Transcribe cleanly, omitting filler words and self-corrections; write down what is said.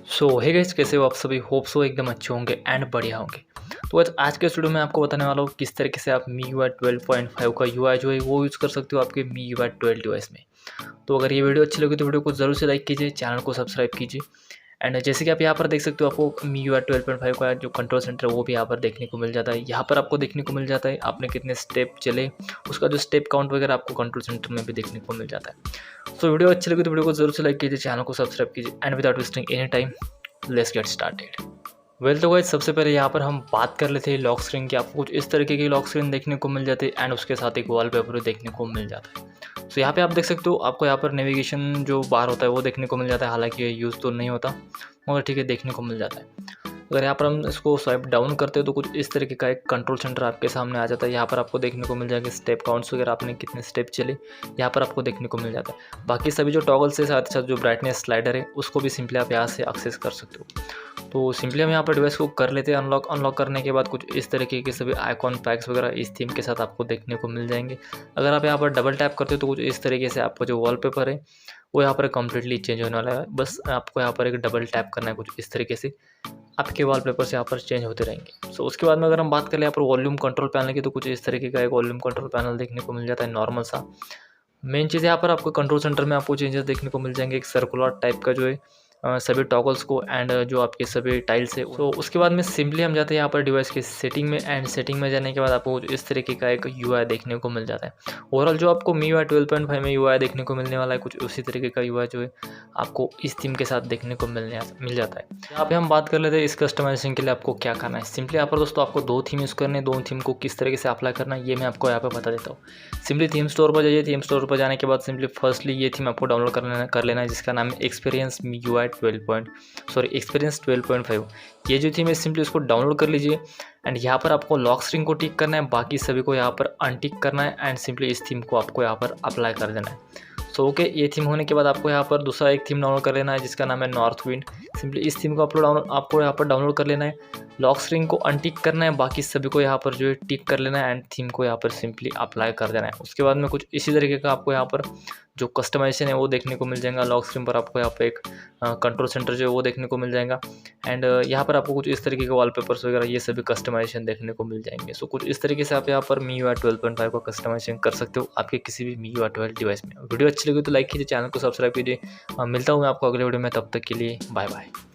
Hey guys, कैसे हो आप सभी। होप सो एकदम अच्छे होंगे एंड बढ़िया होंगे। तो आज के इस वीडियो में आपको बताने वाला हूँ किस तरीके से आप MIUI 12.5 का UI जो है वो यूज़ कर सकते हो आपके MIUI 12 डिवाइस में। तो अगर ये वीडियो अच्छी लगी तो वीडियो को ज़रूर से लाइक कीजिए, चैनल को सब्सक्राइब कीजिए। एंड जैसे कि आप यहाँ पर देख सकते हो, आपको MIUI 12.5 का जो कंट्रोल सेंटर है वो भी यहाँ पर देखने को मिल जाता है। यहाँ पर आपको देखने को मिल जाता है आपने कितने स्टेप चले, उसका जो स्टेप काउंट वगैरह आपको कंट्रोल सेंटर में भी देखने को मिल जाता है। तो वीडियो अच्छी लगी तो वीडियो को जरूर से लाइक कीजिए, चैनल को सब्सक्राइब कीजिए and without wasting any time let's get started. Well तो गाइस, सबसे पहले यहाँ पर हम बात कर लेते हैं लॉक स्क्रीन की। आपको कुछ इस तरीके की लॉक स्क्रीन देखने को मिल जाती है एंड उसके साथ एक वॉलपेपर देखने को मिल जाता है। तो यहाँ पे आप देख सकते हो, आपको यहाँ पर नेविगेशन जो बार होता है वो देखने को मिल जाता है। हालांकि ये यूज़ तो नहीं होता मगर ठीक है, देखने को मिल जाता है। अगर यहाँ पर हम इसको स्वाइप डाउन करते हो तो कुछ इस तरीके का एक कंट्रोल सेंटर आपके सामने आ जाता है। यहाँ पर आपको देखने को मिल जाएगा स्टेप काउंट्स वगैरह, आपने कितने स्टेप चले यहाँ पर आपको देखने को मिल जाता है। बाकी सभी जो टॉगल्स के साथ साथ जो ब्राइटनेस स्लाइडर है उसको भी सिंपली आप यहाँ से एक्सेस कर सकते हो। तो सिंपली हम यहाँ पर डिवाइस को कर लेते हैं अनलॉक करने के बाद कुछ इस तरीके के सभी आइकॉन पैक्स वगैरह इस थीम के साथ आपको देखने को मिल जाएंगे। अगर आप यहाँ पर डबल टैप करते हो तो कुछ इस तरीके से आपका जो वॉलपेपर है वो यहाँ पर कम्प्लीटली चेंज होने वाला है। बस आपको यहाँ पर एक डबल टैप करना है, कुछ इस तरीके से आपके वॉलपेपर से यहाँ पर चेंज होते रहेंगे। सो उसके बाद में अगर हम बात करें यहाँ पर वॉल्यूम कंट्रोल पैनल की, तो कुछ इस तरीके का एक वॉल्यूम कंट्रोल पैनल देखने को मिल जाता है नॉर्मल सा। मेन चीज़ यहाँ पर आपको कंट्रोल सेंटर में आपको चेंजेस देखने को मिल जाएंगे, एक सर्कुलर टाइप का जो है सभी टॉगल्स को एंड जो आपके सभी टाइल्स है। तो उसके बाद में सिंपली हम जाते हैं यहाँ पर डिवाइस के सेटिंग में एंड सेटिंग में जाने के बाद आपको इस तरीके का एक UI देखने को मिल जाता है। ओवरऑल जो आपको MIUI 12.5 में UI देखने को मिलने वाला है, कुछ उसी तरीके का UI जो है आपको इस थीम के साथ देखने को मिल जाता है। यहाँ पे हम बात कर लेते हैं इस कस्टमाइजेशन के लिए आपको क्या करना है। सिंपली यहाँ पर दोस्तों आपको दो थीम यूज़ करने हैं, दो थीम को किस तरीके से अप्लाई करना है ये मैं आपको यहाँ पे बता देता हूँ। सिंपली थीम स्टोर पर जाइए, थीम स्टोर पर जाने के बाद सिंपली फर्स्टली ये थीम आपको डाउनलोड कर लेना है जिसका नाम है एक्सपीरियंस 12.5। ये जो थीम है सिंपली उसको डाउनलोड कर लीजिए एंड यहाँ पर आपको लॉक स्क्रीन को टिक करना है, बाकी सभी को यहाँ पर अनटिक करना है एंड सिंपली इस थीम को आपको यहाँ पर अप्लाई कर देना है। सो ओके, ये थीम होने के बाद आपको यहाँ पर दूसरा एक थीम डाउनलोड कर लेना है जिसका नाम है नॉर्थ विंड। सिंपली इस थीम को आपको यहाँ पर डाउनलोड कर लेना है, लॉक स्क्रीन को अनटिक करना है, बाकी सभी को यहाँ पर जो है टिक कर लेना है एंड थीम को यहाँ पर सिंपली अप्लाई कर देना है। उसके बाद में कुछ इसी तरीके का आपको यहाँ पर जो कस्टमाइजेशन है वो देखने को मिल जाएगा। लॉक स्क्रीन पर आपको यहाँ पर एक कंट्रोल सेंटर जो है वो देखने को मिल जाएगा एंड यहाँ पर आपको कुछ इस तरीके के वॉलपेपर्स वगैरह ये सभी कस्टमाइजेशन देखने को मिल जाएंगे। सो कुछ इस तरीके से आप यहाँ पर MIUI 12.5 का कस्टमाइजेशन कर सकते हो आपके किसी भी MIUI 12 डिवाइस में। वीडियो अच्छी लगी तो लाइक कीजिए, चैनल को सब्सक्राइब कीजिए। मिलता हूँ मैं आपको अगले वीडियो में, तब तक के लिए बाय बाय।